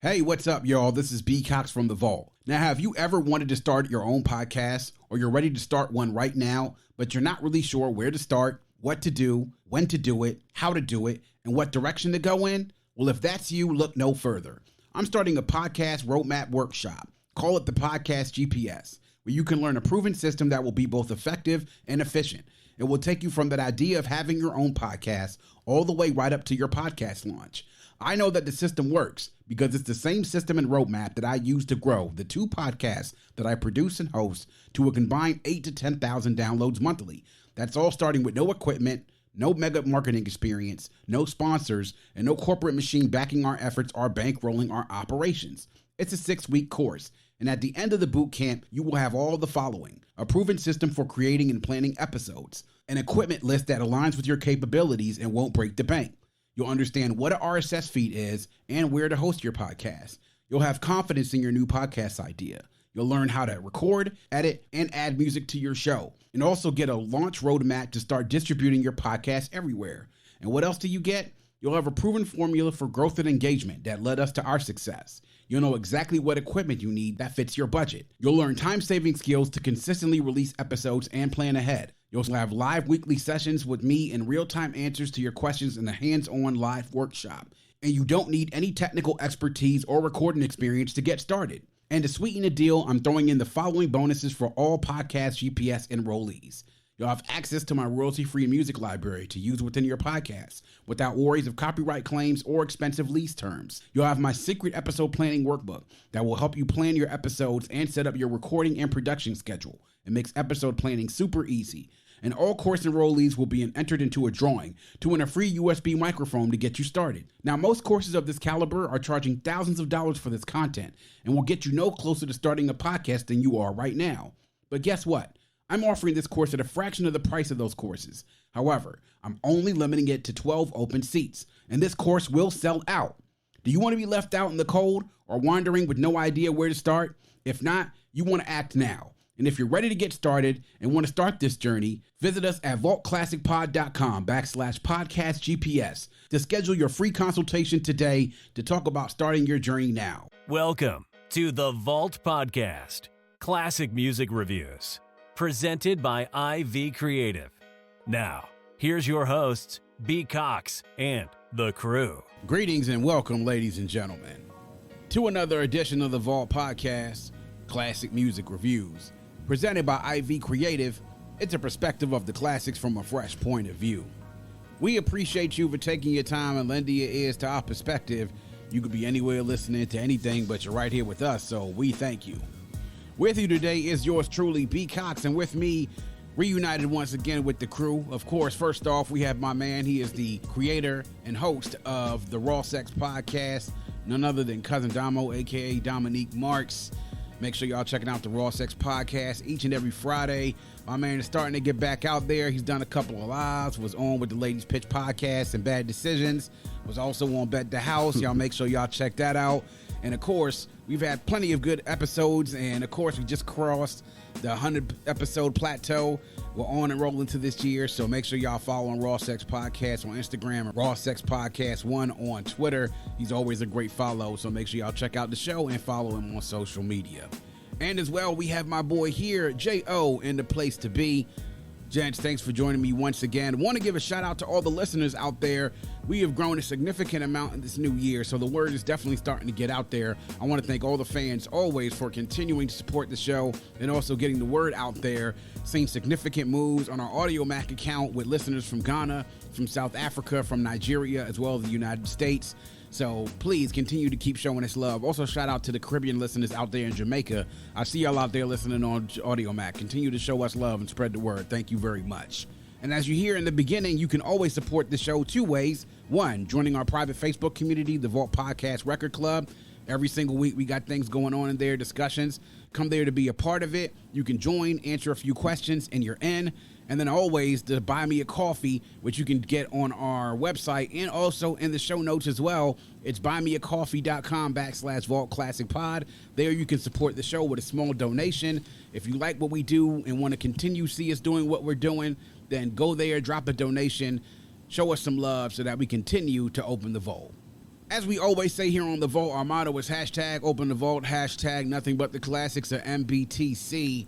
Hey, what's up, y'all? This is B. Cox from The Vault. Now, have you ever wanted to start your own podcast, or you're ready to start one right now, but you're not really sure where to start, what to do, when to do it, how to do it, and what direction to go in? Well, if that's you, look no further. I'm starting a podcast roadmap workshop. Call it the Podcast GPS, where you can learn a proven system that will be both effective and efficient. It will take you from that idea of having your own podcast all the way right up to your podcast launch. I know that the system works because it's the same system and roadmap that I use to grow the two podcasts that I produce and host to a combined 8,000 to 10,000 downloads monthly. That's all starting with no equipment, no mega marketing experience, no sponsors, and no corporate machine backing our efforts or bankrolling our operations. It's a 6-week course, and at the end of the boot camp, you will have all the following: a proven system for creating and planning episodes, an equipment list that aligns with your capabilities and won't break the bank. You'll understand what an RSS feed is and where to host your podcast. You'll have confidence in your new podcast idea. You'll learn how to record, edit, and add music to your show, and also get a launch roadmap to start distributing your podcast everywhere. And what else do you get? You'll have a proven formula for growth and engagement that led us to our success. You'll know exactly what equipment you need that fits your budget. You'll learn time-saving skills to consistently release episodes and plan ahead. You'll also have live weekly sessions with me and real-time answers to your questions in a hands-on live workshop. And you don't need any technical expertise or recording experience to get started. And to sweeten the deal, I'm throwing in the following bonuses for all Podcast GPS enrollees. You'll have access to my royalty-free music library to use within your podcast without worries of copyright claims or expensive lease terms. You'll have my secret episode planning workbook that will help you plan your episodes and set up your recording and production schedule. It makes episode planning super easy. And all course enrollees will be entered into a drawing to win a free USB microphone to get you started. Now, most courses of this caliber are charging thousands of dollars for this content and will get you no closer to starting a podcast than you are right now. But guess what? I'm offering this course at a fraction of the price of those courses. However, I'm only limiting it to 12 open seats, and this course will sell out. Do you want to be left out in the cold or wandering with no idea where to start? If not, you want to act now. And if you're ready to get started and want to start this journey, visit us at vaultclassicpod.com/podcastgps to schedule your free consultation today to talk about starting your journey now. Welcome to the Vault Podcast, classic music reviews, presented by IV Creative. Now, here's your hosts, B. Cox and the crew. Greetings and welcome, ladies and gentlemen, to another edition of the Vault Podcast, classic music reviews. Presented by IV Creative, it's a perspective of the classics from a fresh point of view. We appreciate you for taking your time and lending your ears to our perspective. You could be anywhere listening to anything, but you're right here with us, so we thank you. With you today is yours truly, B. Cox, and with me, reunited once again with the crew. Of course, first off, we have my man. He is the creator and host of the Raw Sex Podcast, none other than Cousin Damo, a.k.a. Dominique Marks. Make sure y'all checking out the Raw Sex Podcast each and every Friday. My man is starting to get back out there. He's done a couple of lives, was on with the Ladies Pitch Podcast and Bad Decisions, was also on Bet the House. Y'all make sure y'all check that out. And of course, we've had plenty of good episodes, and of course, we just crossed the 100 episode plateau. We're on and rolling to this year, so make sure y'all follow Raw Sex Podcast on Instagram and Raw Sex Podcast 1 on Twitter. He's always a great follow, so make sure y'all check out the show and follow him on social media. And as well, we have my boy here, J.O. in the place to be. Gents, thanks for joining me once again. I want to give a shout out to all the listeners out there. We have grown a significant amount in this new year, so the word is definitely starting to get out there. I want to thank all the fans always for continuing to support the show and also getting the word out there. Seeing significant moves on our Audio Mac account with listeners from Ghana, from South Africa, from Nigeria, as well as the United States. So please continue to keep showing us love. Also, shout out to the Caribbean listeners out there in Jamaica. I see y'all out there listening on Audio Mac. Continue to show us love and spread the word. Thank you very much. And as you hear in the beginning, you can always support the show two ways. One, joining our private Facebook community, the Vault Podcast Record Club. Every single week, we got things going on in there, discussions. Come there to be a part of it. You can join, answer a few questions, and you're in. And then always the Buy Me a Coffee, which you can get on our website and also in the show notes as well. It's buymeacoffee.com/Vault Classic Pod. There you can support the show with a small donation. If you like what we do and want to continue see us doing what we're doing, then go there, drop a donation, show us some love so that we continue to open the vault. As we always say here on The Vault, our motto is hashtag open the vault, hashtag nothing but the classics of MBTC.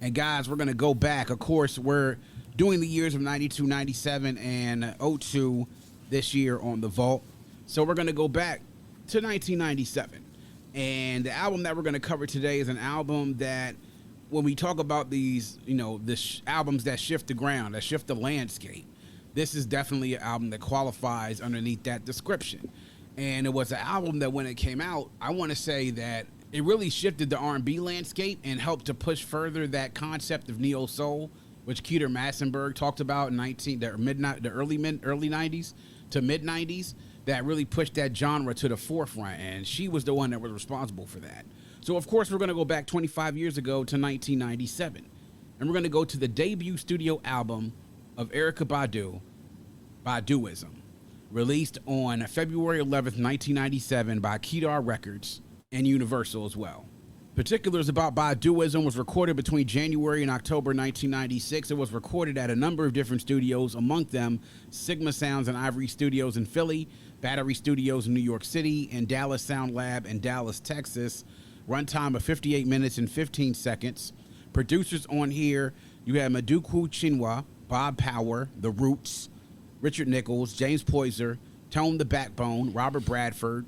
And guys, we're going to go back. Of course, we're doing the years of 92, 97, and 02 this year on The Vault. So we're going to go back to 1997. And the album that we're going to cover today is an album that, when we talk about these, albums that shift the ground, that shift the landscape, this is definitely an album that qualifies underneath that description. And it was an album that when it came out, I want to say that it really shifted the R&B landscape and helped to push further that concept of neo soul, which Keter Massenburg talked about in the early 90s to mid 90s, that really pushed that genre to the forefront. And she was the one that was responsible for that. So of course we're going to go back 25 years ago to 1997, and we're going to go to the debut studio album of Erykah Badu, Baduizm, released on February 11th, 1997 by Kedar Records and Universal as well. Particulars about Baduizm was recorded between January and October 1996. It was recorded at a number of different studios, among them Sigma Sounds and Ivory Studios in Philly, Battery Studios in New York City, and Dallas Sound Lab in Dallas, Texas. Runtime of 58 minutes and 15 seconds. Producers on here, you have Maduku Chinwa, Bob Power, The Roots, Richard Nichols, James Poyser, Tone the Backbone, Robert Bradford,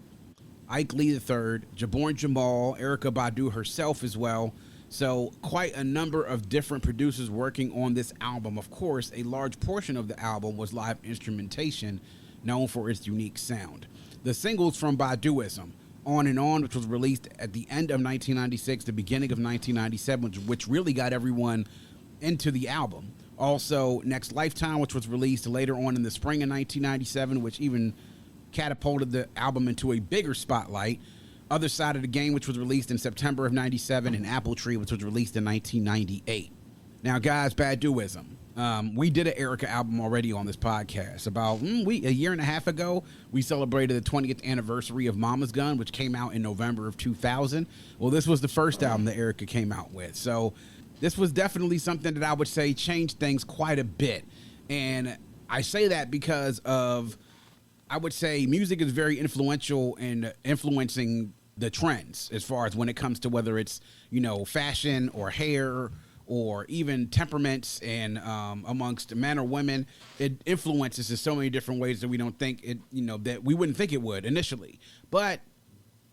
Ike Lee III, Jaborn Jamal, Erykah Badu herself as well. So quite a number of different producers working on this album. Of course, a large portion of the album was live instrumentation, known for its unique sound. The singles from Baduizm, On and On, which was released at the end of 1996, the beginning of 1997, which really got everyone into the album. Also, Next Lifetime, which was released later on in the spring of 1997, which even catapulted the album into a bigger spotlight. Other Side of the Game, which was released in September of 97, and Apple Tree, which was released in 1998. Now, guys, Baduizm. We did an Erykah album already on this podcast. About a year and a half ago, we celebrated the 20th anniversary of Mama's Gun, which came out in November of 2000. Well, this was the first album that Erykah came out with. So this was definitely something that I would say changed things quite a bit. And I say that because of, I would say music is very influential in influencing the trends as far as when it comes to whether it's, fashion or hair or even temperaments and amongst men or women. It influences in so many different ways that we don't think it, that we wouldn't think it would initially. But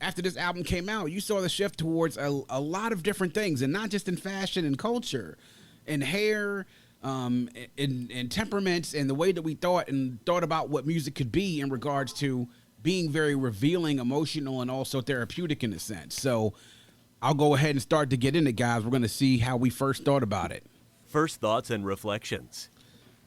after this album came out, you saw the shift towards a lot of different things, and not just in fashion and culture and hair, in temperaments, and the way that we thought about what music could be in regards to being very revealing, emotional, and also therapeutic in a sense. So I'll go ahead and start to get in it, guys. We're going to see how we first thought about it. First thoughts and reflections.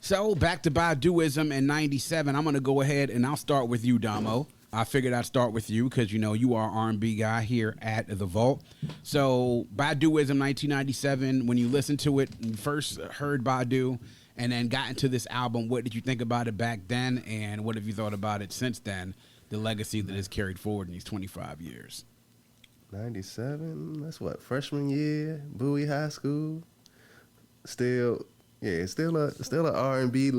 So back to Baduizm in 97. I'm going to go ahead and I'll start with you, Damo. I figured I'd start with you because, you are R&B guy here at The Vault. So Baduizm 1997, when you listened to it, you first heard Badu and then got into this album, what did you think about it back then? And what have you thought about it since then, the legacy that is carried forward in these 25 years? 97, that's what, freshman year, Bowie High School. Still a R&B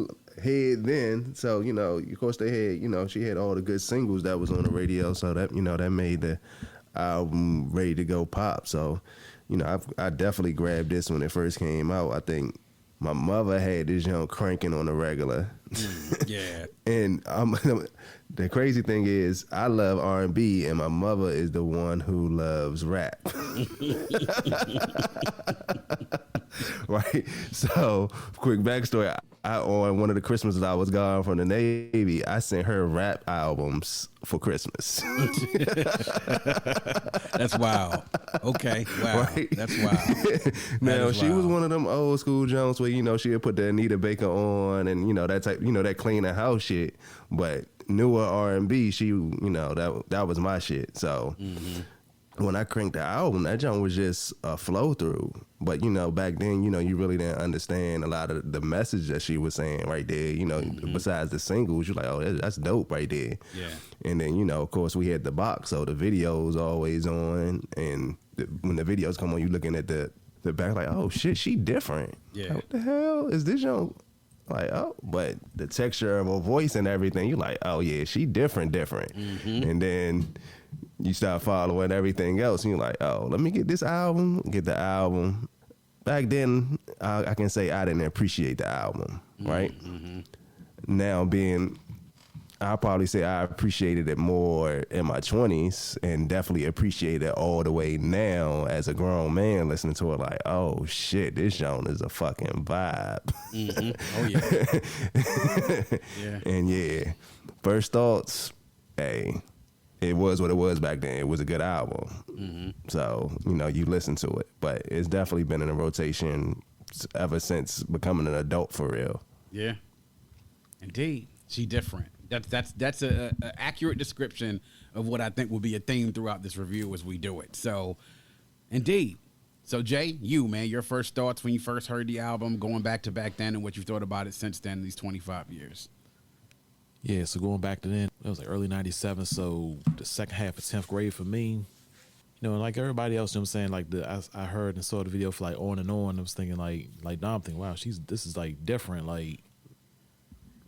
head then. So, of course they had, she had all the good singles that was on the radio. So that, that made the album ready to go pop. So, I definitely grabbed this when it first came out. I think my mother had this young cranking on the regular. Yeah. And the crazy thing is, I love R&B, and my mother is the one who loves rap. Right? So, quick backstory. On one of the Christmases I was gone from the Navy, I sent her rap albums for Christmas. That's wild. Okay, wow. Right? That's wild. Now, she was one of them old school Jones where, she would put the Anita Baker on and, that type, that clean the house shit. But newer R&B, she, that was my shit. So when I cranked the album, that junk was just a flow through. But, back then, you really didn't understand a lot of the message that she was saying right there. Besides the singles, you're like, oh, that's dope right there. Yeah. And then, of course, we had the box, so the video's always on. And when the videos come on, you looking at the back like, oh, shit, she different. Yeah. What the hell is this junk? Like, oh, but the texture of her voice and everything, you're like, oh yeah, she different. And then you start following everything else, and you're like, oh, let me get this album, get the album. Back then, I can say I didn't appreciate the album, right? Now I'll probably say I appreciated it more in my 20s and definitely appreciate it all the way now as a grown man listening to it like, oh shit, this genre is a fucking vibe. Oh yeah. Yeah. And yeah, First Thoughts, hey, it was what it was back then. It was a good album. So, you listen to it, but it's definitely been in a rotation ever since becoming an adult for real. Yeah. Indeed. She different. That's a accurate description of what I think will be a theme throughout this review as we do it. So, indeed. So, Jay, your first thoughts when you first heard the album, going back to back then, and what you thought about it since then, these 25 years. Yeah, so going back to then, it was like early 97, so the second half of 10th grade for me, like everybody else, I'm saying, like I heard and saw the video for like On and On, I was thinking like Dom, thinking, wow, this is like different, like,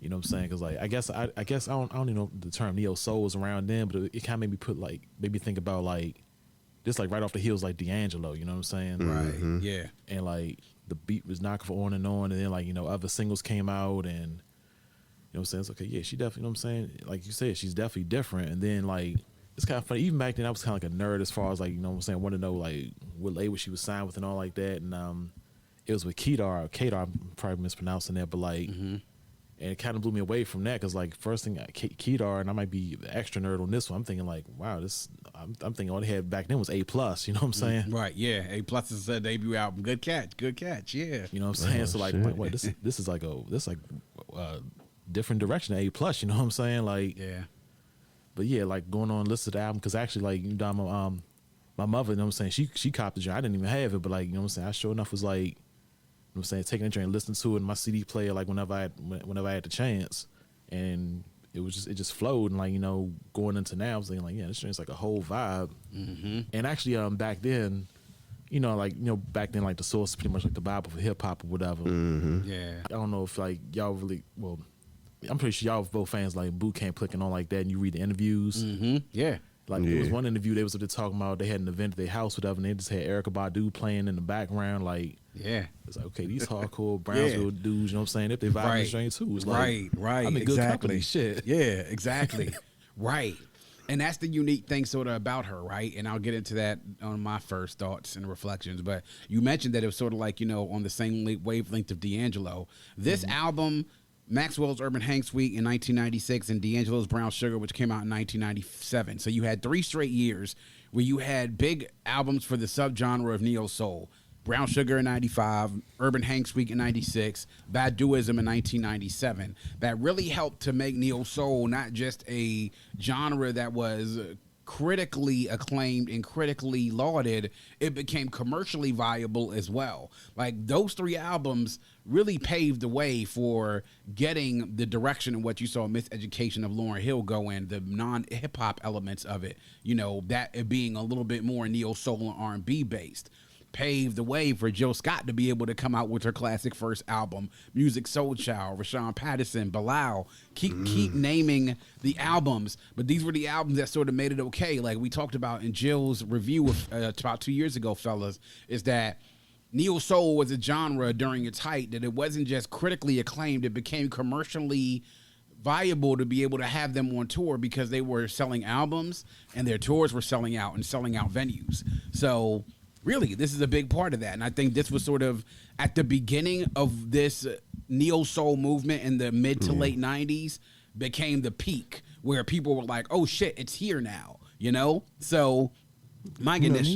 you know what I'm saying? Because like I guess I don't even know if the term neo soul was around then, but it kind of made me think about like just like right off the heels like D'Angelo. You know what I'm saying? Right. Yeah. And like the beat was knocking for On and On, and then like other singles came out, and you know what I'm saying? It's okay. Yeah, she definitely. You know what I'm saying? Like you said, she's definitely different. And then like it's kind of funny. Even back then, I was kind of like a nerd as far as like what I'm saying. I wanted to know like what label she was signed with and all like that. And it was with Kedar. I'm probably mispronouncing that, but like. And it kind of blew me away from that because, like, first thing, Kedar, and I might be the extra nerd on this one. I'm thinking, like, wow, I'm thinking all they had back then was A+. You know what I'm saying? Right, yeah. A+ is a debut album. Good catch, yeah. You know what I'm saying? So, like, wait, this is like a different direction than A+. You know what I'm saying? Like, yeah. But yeah, like going on listen to the album because actually, like, my mother, you know what I'm saying? She copped the joint. I didn't even have it, but like, you know what I'm saying? I sure enough was like. You know what I'm saying, taking a joint and listening to it in my CD player like whenever I had the chance, and it just flowed, and like going into now I was thinking like, yeah, this joint's like a whole vibe. And actually back then, back then like the source is pretty much like the Bible for hip hop or whatever. Yeah, I don't know if like y'all really I'm pretty sure y'all both fans like Boot Camp Click and all like that, and you read the interviews. Yeah. Like there was one interview they was up there talking about they had an event at their house, whatever, and they just had Erykah Badu playing in the background, like. Yeah. It's like, okay, these hardcore Brownsville dudes, you know what I'm saying? If they vibe this joint too. It's like, right. I'm in good company, shit. Yeah, exactly. Right. And that's the unique thing sort of about her, right? And I'll get into that on my first thoughts and reflections. But you mentioned that it was sort of like, on the same wavelength of D'Angelo. This album, Maxwell's Urban Hang Suite in 1996 and D'Angelo's Brown Sugar, which came out in 1997. So you had 3 straight years where you had big albums for the subgenre of neo soul. Brown Sugar in 95, Urban Hang Suite in 96, Baduizm in 1997. That really helped to make neo soul not just a genre that was critically acclaimed and critically lauded, it became commercially viable as well. Like those 3 albums really paved the way for getting the direction of what you saw Miseducation of Lauryn Hill go in, the non-hip hop elements of it, that it being a little bit more neo soul and R&B based. Paved the way for Jill Scott to be able to come out with her classic first album, Music Soul Child, Rashawn Patterson, Bilal. Keep naming the albums, but these were the albums that sort of made it okay. Like we talked about in Jill's review about 2 years ago, fellas, is that neo soul was a genre during its height that it wasn't just critically acclaimed; it became commercially viable to be able to have them on tour because they were selling albums and their tours were selling out and selling out venues. So. Really, this is a big part of that. And I think this was sort of at the beginning of this neo-soul movement in the mid to late 90s became the peak where people were like, oh, shit, it's here now, So, my goodness.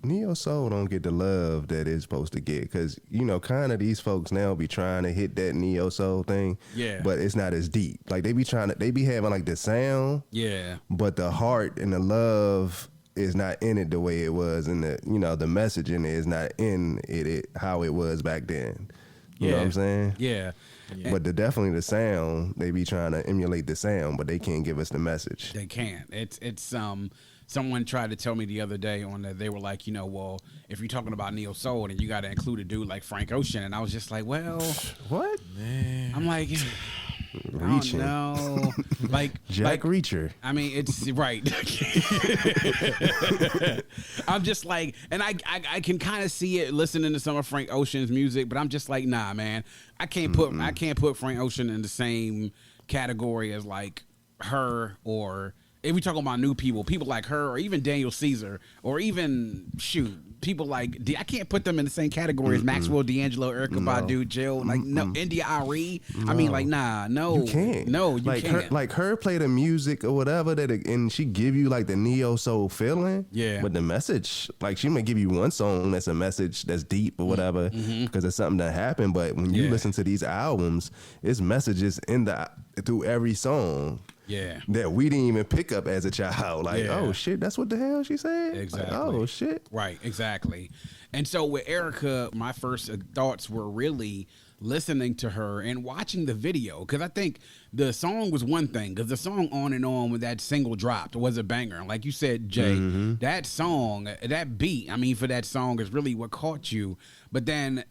Neo soul don't get the love that it's supposed to get because, kind of these folks now be trying to hit that neo soul thing. Yeah. But it's not as deep. Like, they be having, like, the sound. Yeah. But the heart and the love is not in it the way it was, and the message in it is not in it how it was back then. You know what I'm saying? Yeah. But definitely the sound, they be trying to emulate the sound, but they can't give us the message. They can't. It's someone tried to tell me the other day on that they were like, well, if you're talking about neo soul, then you got to include a dude like Frank Ocean, and I was just like, well, what? Man. I'm like, Reaching. I don't know. Like Jack Reacher. I mean, it's right. I'm just like, and I can kind of see it listening to some of Frank Ocean's music, but I'm just like, nah, man, I can't put Frank Ocean in the same category as like her, or if we talking about new people like her, or even Daniel Caesar, or even people like I can't put them in the same category as Maxwell, D'Angelo, Erykah Badu, Jill, like no, India Arie. I mean, like no, you can't. No, you like can't. Her play the music or whatever and she give you like the neo soul feeling. Yeah. But the message, like she may give you one song that's a message that's deep or whatever because it's something that happened. But when you listen to these albums, it's messages through every song. Yeah. That we didn't even pick up as a child. Like, oh shit, that's what the hell she said? Exactly. Like, oh shit. Right, exactly. And so with Erykah, my first thoughts were really listening to her and watching the video, because I think the song was one thing, because the song On and On when that single dropped was a banger. Like you said, Jay, that song, that beat, I mean, for that song is really what caught you. But then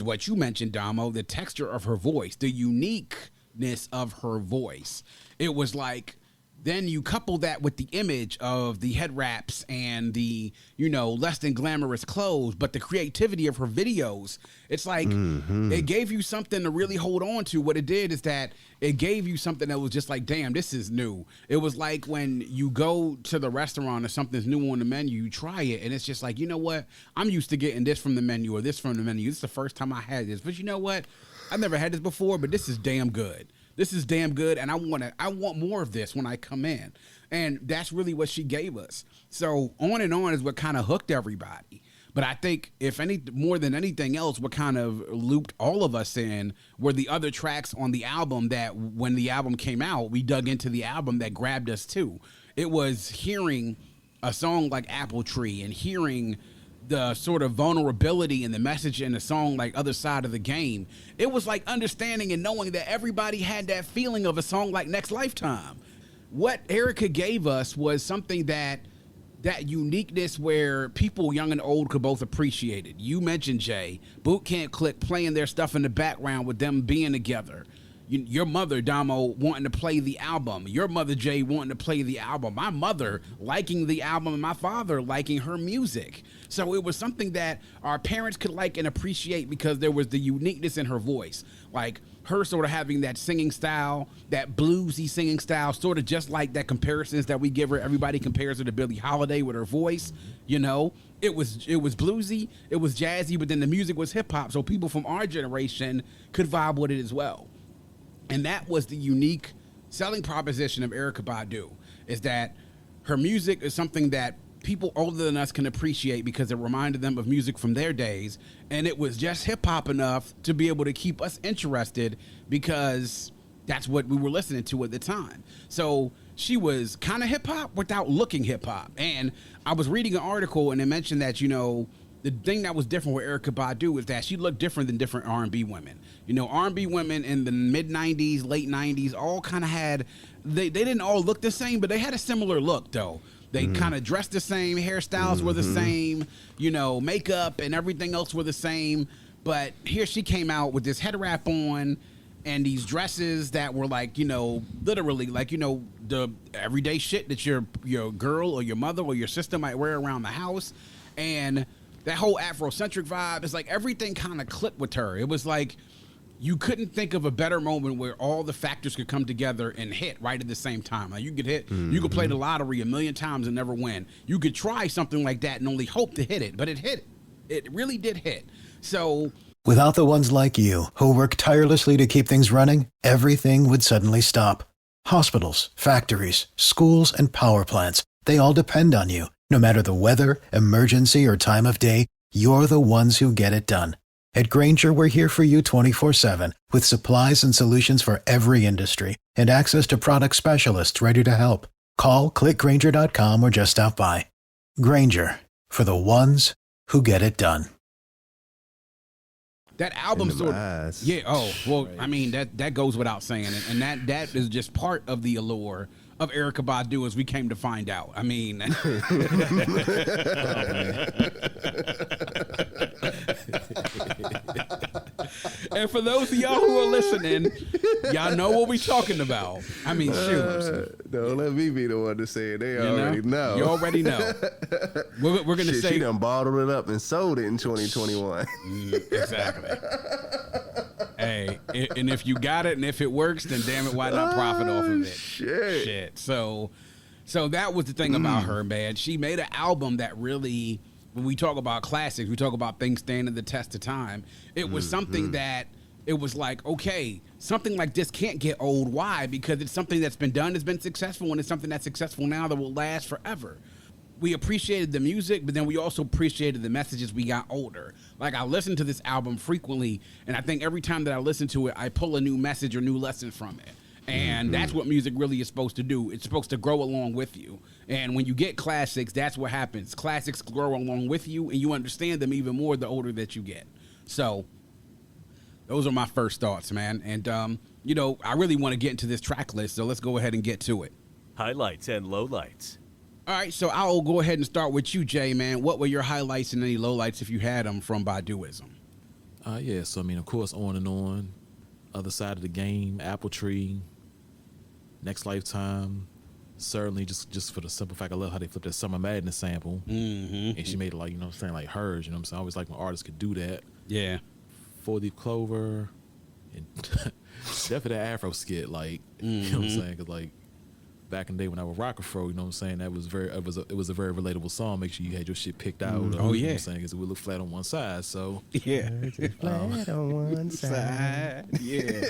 what you mentioned, Damo, the texture of her voice, the uniqueness of her voice. It was like, then you couple that with the image of the head wraps and the, less than glamorous clothes, but the creativity of her videos. It's like it gave you something to really hold on to. What it did is that it gave you something that was just like, damn, this is new. It was like when you go to the restaurant or something's new on the menu, you try it, and it's just like, you know what? I'm used to getting this from the menu or this from the menu. This is the first time I had this. But you know what? I've never had this before, but this is damn good. This is damn good, and I want more of this when I come in. And that's really what she gave us. So On and On is what kind of hooked everybody. But I think more than anything else, what kind of looped all of us in were the other tracks on the album that when the album came out, we dug into the album that grabbed us too. It was hearing a song like Apple Tree and hearing the sort of vulnerability and the message in the song like Other Side of the Game. It was like understanding and knowing that everybody had that feeling of a song like Next Lifetime. What Erykah gave us was something that uniqueness where people young and old could both appreciate it. You mentioned, Jay, Boot Camp Click playing their stuff in the background with them being together. Your mother, Damo, wanting to play the album. Your mother, Jay, wanting to play the album. My mother liking the album and my father liking her music. So it was something that our parents could like and appreciate because there was the uniqueness in her voice. Like her sort of having that singing style, that bluesy singing style, sort of just like that comparisons that we give her. Everybody compares her to Billie Holiday with her voice, It was bluesy, it was jazzy, but then the music was hip hop. So people from our generation could vibe with it as well. And that was the unique selling proposition of Erykah Badu, is that her music is something that people older than us can appreciate because it reminded them of music from their days. And it was just hip hop enough to be able to keep us interested because that's what we were listening to at the time. So she was kind of hip hop without looking hip hop. And I was reading an article and it mentioned that, the thing that was different with Erykah Badu is that she looked different than different R&B women. R&B women in the mid-90s, late 90s, all kind of had, they didn't all look the same, but they had a similar look, though. They kind of dressed the same, hairstyles were the same, makeup and everything else were the same. But here she came out with this head wrap on and these dresses that were like, literally like, the everyday shit that your girl or your mother or your sister might wear around the house. And that whole Afrocentric vibe is like everything kind of clicked with her. It was like you couldn't think of a better moment where all the factors could come together and hit right at the same time. Like you could hit, you could play the lottery 1,000,000 times and never win. You could try something like that and only hope to hit it, but it hit. It really did hit. So without the ones like you who work tirelessly to keep things running, everything would suddenly stop. Hospitals, factories, schools, and power plants, they all depend on you. No matter the weather, emergency, or time of day, you're the ones who get it done. At Grainger, we're here for you 24/7 with supplies and solutions for every industry and access to product specialists ready to help. Call, clickgrainger.com, or just stop by. Grainger, for the ones who get it done. That album sort of, yeah. Oh, well, I mean, that goes without saying. And that is just part of the allure of Erykah Badu, as we came to find out. I mean, and for those of y'all who are listening, y'all know what we talking about. I mean, shoot. Don't let me be the one to say it. They already know. You already know. We're going to say... She done bottled it up and sold it in 2021. Exactly. Hey, and if you got it and if it works, then damn it, why not profit off of it? Shit. So that was the thing about her, man. She made an album that really... When we talk about classics, we talk about things standing the test of time. It was something that it was like, okay, something like this can't get old. Why? Because it's something that's been done, has been successful, and it's something that's successful now that will last forever. We appreciated the music, but then we also appreciated the messages we got older. Like, I listen to this album frequently, and I think every time that I listen to it, I pull a new message or new lesson from it. And that's what music really is supposed to do. It's supposed to grow along with you. And when you get classics, that's what happens. Classics grow along with you, and you understand them even more the older that you get. So those are my first thoughts, man. And, I really want to get into this track list, so let's go ahead and get to it. Highlights and lowlights. All right, so I'll go ahead and start with you, Jay, man. What were your highlights and any lowlights, if you had them, from Baduizm? So, of course, On and On, Other Side of the Game, Apple Tree, Next Lifetime, certainly just for the simple fact I love how they flipped that Summer Madness sample. And she made it like, like hers, I always like when artists could do that. Yeah. 4-Leaf Clover, and definitely that Afro skit, like, you know what I'm saying? Because, like, back in the day when I was rock Afro, that was it was a very relatable song. Make sure you had your shit picked out. You know what I'm saying? Because it would look flat on one side, so. Yeah. Flat on one side. Yeah.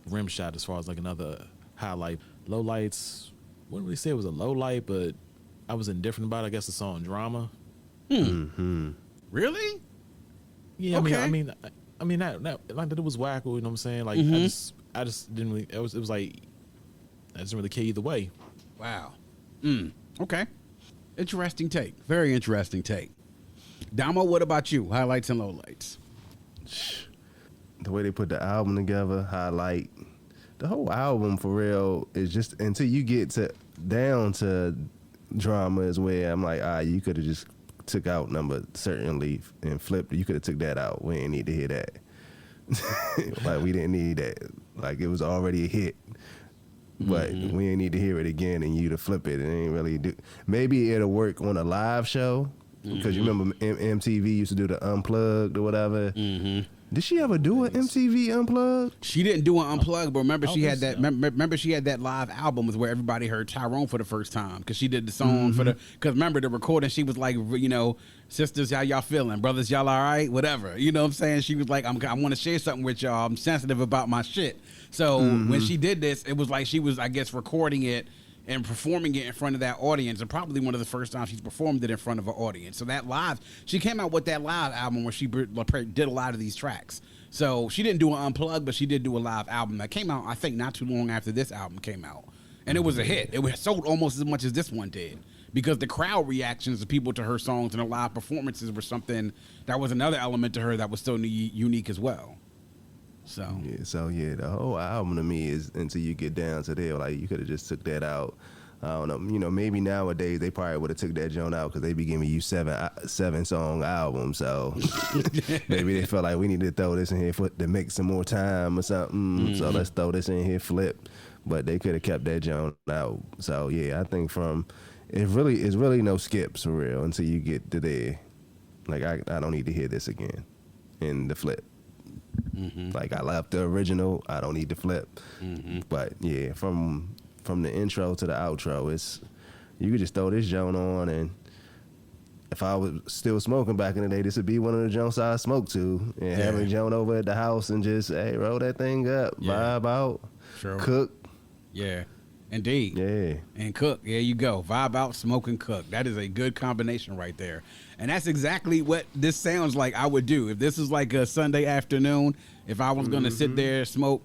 Rim Shot, as far as like another highlight. Low lights, wouldn't really say it was a low light, but I was indifferent about it. I guess the song Drama. Really? Yeah, Okay. I mean that like that it was wacko, you know what I'm saying? Like I just didn't really. It was like I just didn't really care either way. Wow. Okay. Interesting take. Very interesting take. Damo, what about you? Highlights and lowlights. The way they put the album together, highlight. The whole album, for real, is just until you get down to Drama is where I'm like, you could have just took out Number Certainly and flipped it. You could have took that out. We didn't need to hear that. Like, we didn't need that. Like, it was already a hit. But we didn't need to hear it again and you to flip it. It ain't really do. Maybe it'll work on a live show. Because you remember MTV used to do the Unplugged or whatever. Did she ever do an MTV Unplugged? She didn't do an Unplugged, but remember she had that. Remember she had that live album was where everybody heard Tyrone for the first time because she did the song for the. Because remember the recording, she was like, sisters, how y'all feeling? Brothers, y'all all right? Whatever. You know what I'm saying? She was like, I want to share something with y'all. I'm sensitive about my shit. So when she did this, it was like she was, I guess, recording it and performing it in front of that audience, and probably one of the first times she's performed it in front of an audience. So that live, she came out with that live album where she did a lot of these tracks. So she didn't do an Unplugged, but she did do a live album that came out, I think, not too long after this album came out. And it was a hit. It was sold almost as much as this one did because the crowd reactions of people to her songs and her live performances were something that was another element to her that was still unique as well. So the whole album to me is until you get down to there, like you could have just took that out. I don't know, maybe nowadays they probably would have took that joint out because they be giving you seven song albums. So maybe they felt like we need to throw this in here to make some more time or something. So let's throw this in here, flip. But they could have kept that joint out. So yeah, I think it's really no skips for real until you get to there. Like I don't need to hear this again in the flip. Like I left the original, I don't need to flip. But yeah, from the intro to the outro, you could just throw this joint on, and if I was still smoking back in the day, this would be one of the joints I smoked to, and having a joint over at the house and just roll that thing up, vibe out, cook. Yeah, indeed. Yeah, and cook. There you go. Vibe out, smoke, and cook. That is a good combination right there. And that's exactly what this sounds like I would do. If this was like a Sunday afternoon, if I was going to sit there, smoke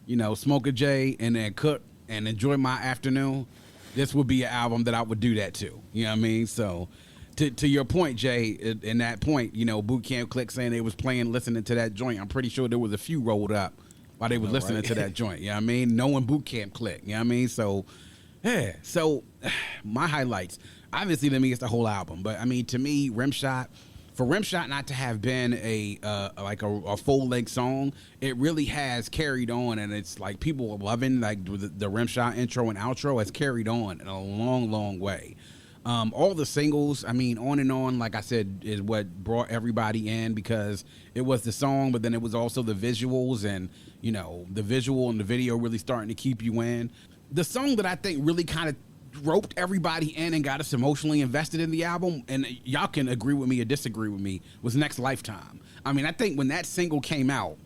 a J and then cook and enjoy my afternoon, this would be an album that I would do that to. You know what I mean? So to your point, Jay, in that point, Boot Camp Click saying they was listening to that joint, I'm pretty sure there was a few rolled up while they was listening to that joint. You know what I mean? Knowing boot camp click. You know what I mean? So, yeah. So, my highlights. Obviously, to me, it's the whole album. But, I mean, to me, Rimshot, for Rimshot not to have been a full-length song, it really has carried on. And it's like people are loving, like, the Rimshot intro and outro has carried on in a long, long way. All the singles, I mean, On and On, like I said, is what brought everybody in because it was the song, but then it was also the visuals and, you know, the visual and the video really starting to keep you in. The song that I think really kind of roped everybody in and got us emotionally invested in the album, and y'all can agree with me or disagree with me, was Next Lifetime. I mean, I think when that single came out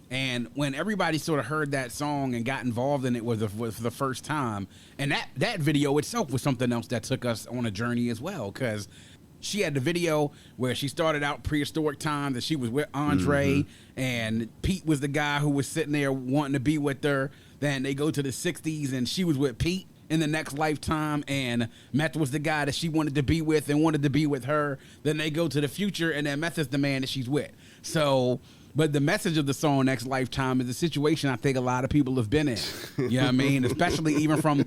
and when everybody sort of heard that song and got involved in it for the first time, and that video itself was something else that took us on a journey as well, because she had the video where she started out prehistoric times that she was with Andre, and Pete was the guy who was sitting there wanting to be with her. Then they go to the 60s and she was with Pete in the next lifetime, and Meth was the guy that she wanted to be with and wanted to be with her. Then they go to the future, and then Meth is the man that she's with. So, but the message of the song Next Lifetime is a situation I think a lot of people have been in. You know what I mean? Especially even from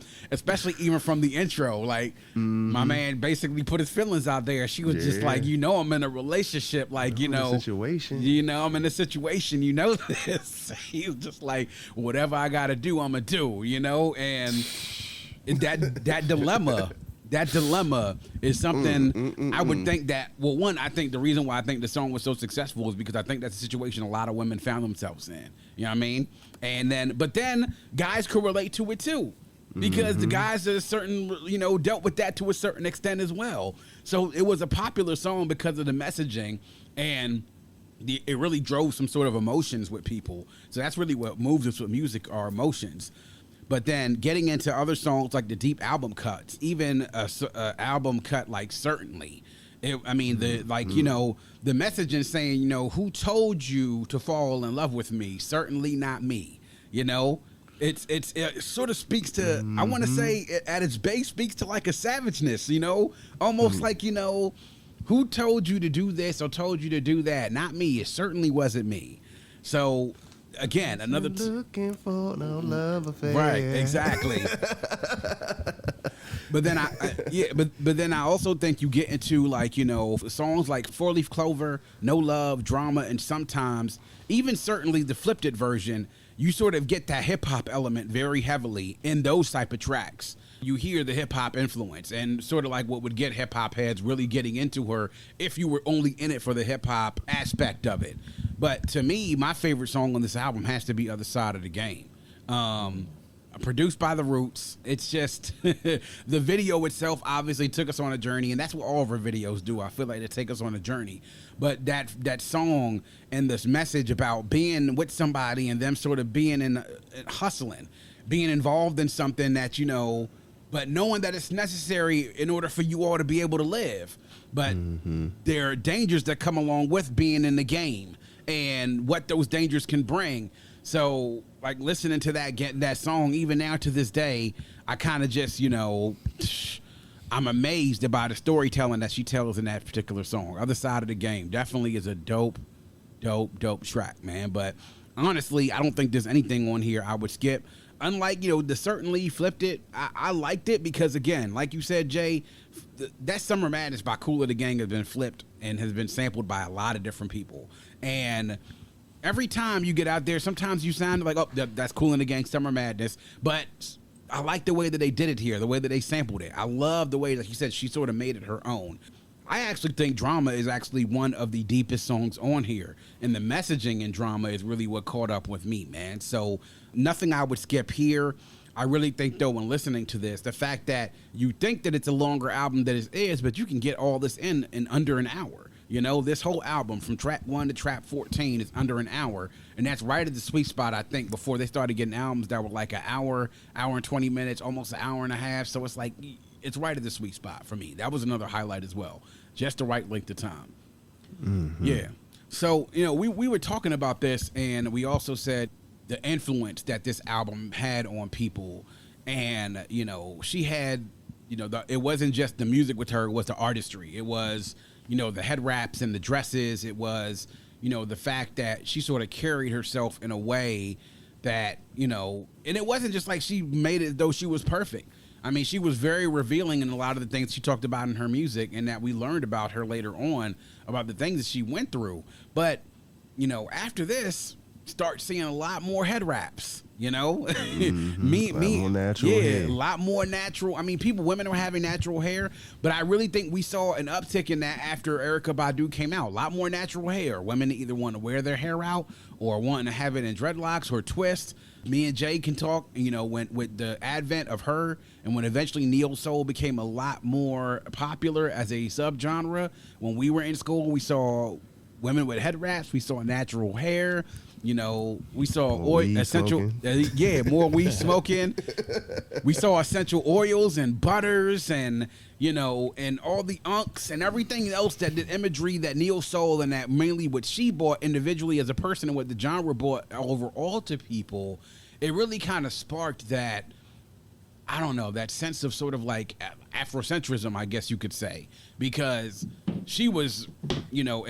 the intro. Like, my man basically put his feelings out there. She was just like, you know, I'm in a relationship. Like, you know, situation. You know, I'm in a situation. You know this. He was just like, whatever I got to do, I'm going to do, you know? And that dilemma is something I would think that, well, one, I think the reason why I think the song was so successful is because I think that's a situation a lot of women found themselves in. You know what I mean? And then, but then guys could relate to it too, because the guys that are certain, you know, dealt with that to a certain extent as well. So it was a popular song because of the messaging, and it really drove some sort of emotions with people. So that's really what moves us with music, are emotions. But then getting into other songs like the deep album cuts, even a album cut like Certainly. You know, the messaging saying, you know, who told you to fall in love with me? Certainly not me. You know, it sort of speaks to, I want to say at its base speaks to like a savageness, you know, almost like, you know, who told you to do this or told you to do that? Not me. It certainly wasn't me. So, again, another looking for no love affair. Right, exactly. But then but then I also think you get into, like, you know, songs like Four Leaf Clover, No Love, Drama, and sometimes even certainly the Flipped It version, you sort of get that hip hop element very heavily in those type of tracks. You hear the hip hop influence, and sort of like what would get hip hop heads really getting into her if you were only in it for the hip hop aspect of it. But to me, my favorite song on this album has to be Other Side of the Game. Produced by The Roots. It's just the video itself obviously took us on a journey, and that's what all of our videos do. I feel like they take us on a journey. But that song and this message about being with somebody and them sort of being in hustling, being involved in something that, you know, but knowing that it's necessary in order for you all to be able to live. But there are dangers that come along with being in the game and what those dangers can bring. So, like, listening to that song, even now to this day, I kind of just, you know, I'm amazed about the storytelling that she tells in that particular song. Other Side of the Game definitely is a dope track, man. But honestly, I don't think there's anything on here I would skip. Unlike, you know, the Certainly, Flipped It, I liked it because, again, like you said, Jay, that Summer Madness by Kool and the Gang has been flipped and has been sampled by a lot of different people. And every time you get out there, sometimes you sound like, oh, that's Kool and the Gang, Summer Madness. But I like the way that they did it here, the way that they sampled it. I love the way, like you said, she sort of made it her own. I actually think Drama is actually one of the deepest songs on here. And the messaging in Drama is really what caught up with me, man. So nothing I would skip here. I really think, though, when listening to this, the fact that you think that it's a longer album than it is, but you can get all this in under an hour. You know, this whole album from track 1 to track 14 is under an hour, and that's right at the sweet spot, I think, before they started getting albums that were like an hour and 20 minutes, almost an hour and a half. So it's like, it's right at the sweet spot for me. That was another highlight as well. Just the right length of time. Yeah. So, you know, we were talking about this, and we also said the influence that this album had on people. And, you know, she had, you know, it wasn't just the music with her, it was the artistry. It was, you know, the head wraps and the dresses. It was, you know, the fact that she sort of carried herself in a way that, you know, and it wasn't just like she made it as though she was perfect. I mean, she was very revealing in a lot of the things she talked about in her music, and that we learned about her later on, about the things that she went through. But, you know, after this, start seeing a lot more head wraps, you know? More natural hair. A lot more natural. I mean, women are having natural hair, but I really think we saw an uptick in that after Erykah Badu came out. A lot more natural hair. Women either want to wear their hair out or wanting to have it in dreadlocks or twist. Me and Jay can talk, you know, when with the advent of her and when eventually neo soul became a lot more popular as a subgenre. When we were in school, we saw women with head wraps. We saw natural hair. You know, we saw more weed smoking. We saw essential oils and butters and, you know, and all the unks and everything else that did imagery that neo soul and that mainly what she brought individually as a person and what the genre brought overall to people. It really kind of sparked that, I don't know, that sense of sort of like Afrocentrism, I guess you could say, because she was, you know,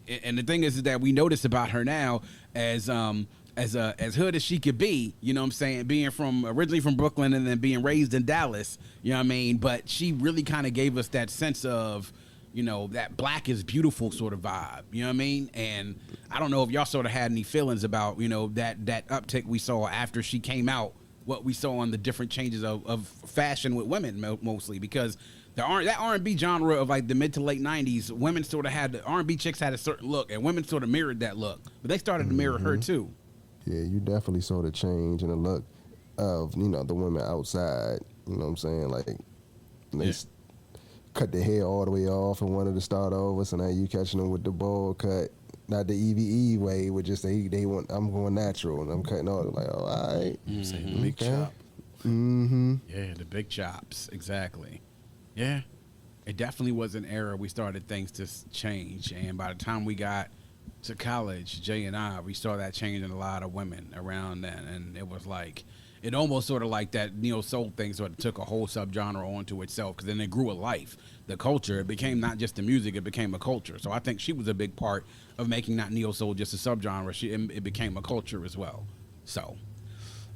and the thing is that we notice about her now as hood as she could be, you know what I'm saying, being originally from Brooklyn and then being raised in Dallas, you know what I mean? But she really kind of gave us that sense of, you know, that black is beautiful sort of vibe, you know what I mean? And I don't know if y'all sort of had any feelings about, you know, that uptick we saw after she came out, what we saw on the different changes of fashion with women mostly, because that R&B genre of like the mid to late 90s, women sort of R&B chicks had a certain look, and women sort of mirrored that look, but they started to mirror her too. Yeah, you definitely saw the change in the look of, you know, the women outside. You know what I'm saying? Like, they cut their hair all the way off and wanted to start over, so now you catching them with the bowl cut. Not the EVE way, with just they want, I'm going natural and I'm cutting all. Like, oh, all right. The big chop. Yeah, the big chops, exactly. Yeah, it definitely was an era we started things to change, and by the time we got to college, Jay and I, we saw that change in a lot of women around then, and it was like, it almost sort of like that neo soul thing sort of took a whole subgenre onto itself, because then it grew a life. The culture, it became not just the music, it became a culture. So I think she was a big part of making not neo soul just a subgenre. It became a culture as well. So,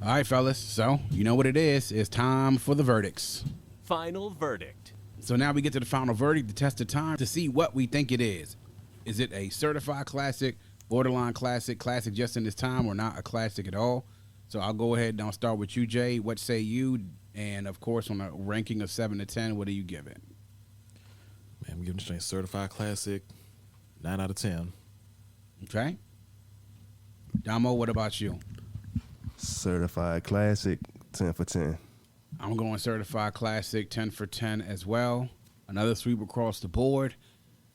all right, fellas. So you know what it is. It's time for the verdicts. Final verdict. So now we get to the final verdict, the test of time, to see what we think it is. Is it a certified classic, borderline classic just in its time, or not a classic at all? So I'll go ahead and I'll start with you, Jay. What say you? And of course, on a ranking of 7 to 10, what do you give it? Man, I'm giving this thing certified classic, 9 out of 10. Okay. Damo, what about you? Certified classic, 10 for 10. I'm going certified classic, 10 for 10 as well. Another sweep across the board.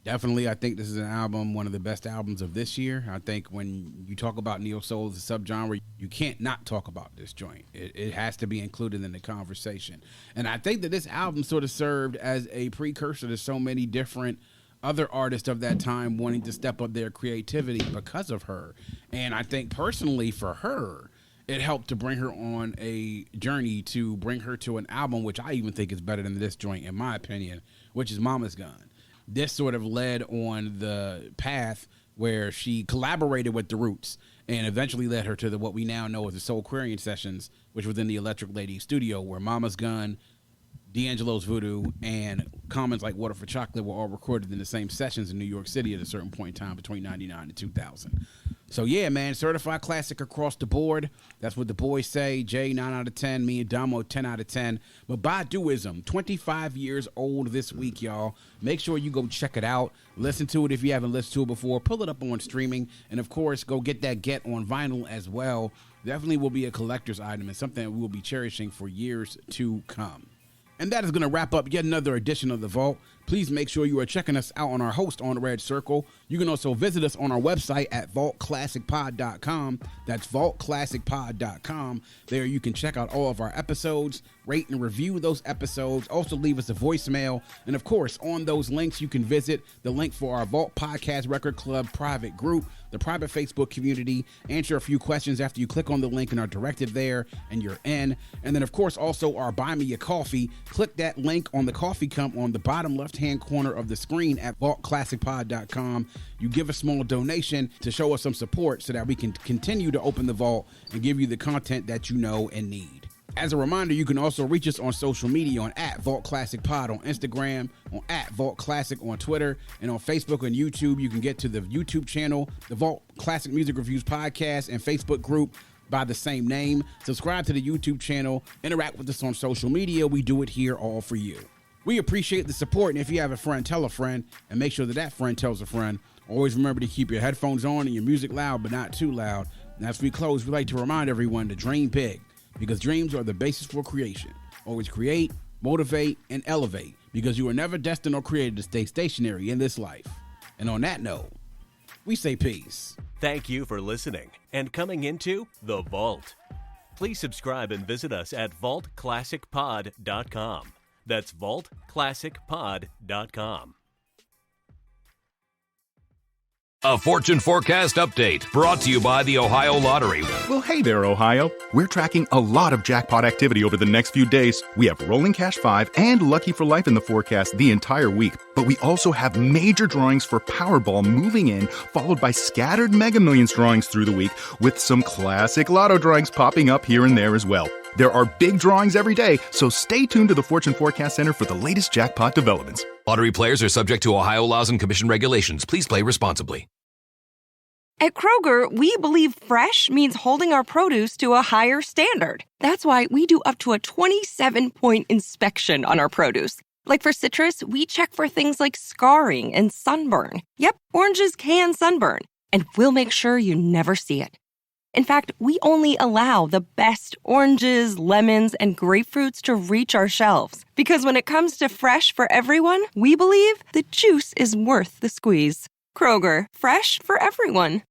Definitely, I think this is an album, one of the best albums of this year. I think when you talk about neo soul as a subgenre, you can't not talk about this joint. It has to be included in the conversation. And I think that this album sort of served as a precursor to so many different other artists of that time wanting to step up their creativity because of her. And I think personally for her, it helped to bring her on a journey to bring her to an album, which I even think is better than this joint, in my opinion, which is Mama's Gun. This sort of led on the path where she collaborated with The Roots and eventually led her to what we now know as the Soul Aquarian Sessions, which was in the Electric Lady studio, where Mama's Gun, D'Angelo's Voodoo, and Common's Like Water for Chocolate were all recorded in the same sessions in New York City at a certain point in time between 99 and 2000. So yeah, man, certified classic across the board. That's what the boys say. Jay, 9 out of 10. Me and Damo, 10 out of 10. But Baduizm, 25 years old this week, y'all. Make sure you go check it out. Listen to it if you haven't listened to it before. Pull it up on streaming. And, of course, go get that Get on vinyl as well. Definitely will be a collector's item and something that we will be cherishing for years to come. And that is going to wrap up yet another edition of The Vault. Please make sure you are checking us out on our host on Red Circle. You can also visit us on our website at vaultclassicpod.com. That's vaultclassicpod.com. There you can check out all of our episodes, rate, and review those episodes. Also leave us a voicemail. And of course, on those links, you can visit the link for our Vault Podcast Record Club private group, the private Facebook community, answer a few questions after you click on the link and are directed there, and you're in. And then, of course, also our Buy Me a Coffee. Click that link on the coffee cup on the bottom left-hand corner of the screen at vaultclassicpod.com. You give a small donation to show us some support so that we can continue to open the vault and give you the content that you know and need. As a reminder, you can also reach us on social media on @VaultClassicPod on Instagram, on @VaultClassic on Twitter, and on Facebook and YouTube. You can get to the YouTube channel, the Vault Classic Music Reviews Podcast, and Facebook group by the same name. Subscribe to the YouTube channel, interact with us on social media. We do it here all for you. We appreciate the support, and if you have a friend, tell a friend, and make sure that that friend tells a friend. Always remember to keep your headphones on and your music loud, but not too loud. And as we close, we like to remind everyone to dream big, because dreams are the basis for creation. Always create, motivate, and elevate, because you are never destined or created to stay stationary in this life. And on that note, we say peace. Thank you for listening and coming into The Vault. Please subscribe and visit us at vaultclassicpod.com. That's vaultclassicpod.com. A Fortune Forecast Update brought to you by the Ohio Lottery. Well, hey there, Ohio. We're tracking a lot of jackpot activity over the next few days. We have Rolling Cash 5 and Lucky for Life in the forecast the entire week. But we also have major drawings for Powerball moving in, followed by scattered Mega Millions drawings through the week, with some classic lotto drawings popping up here and there as well. There are big drawings every day, so stay tuned to the Fortune Forecast Center for the latest jackpot developments. Lottery players are subject to Ohio laws and commission regulations. Please play responsibly. At Kroger, we believe fresh means holding our produce to a higher standard. That's why we do up to a 27-point inspection on our produce. Like for citrus, we check for things like scarring and sunburn. Yep, oranges can sunburn, and we'll make sure you never see it. In fact, we only allow the best oranges, lemons, and grapefruits to reach our shelves. Because when it comes to fresh for everyone, we believe the juice is worth the squeeze. Kroger, fresh for everyone.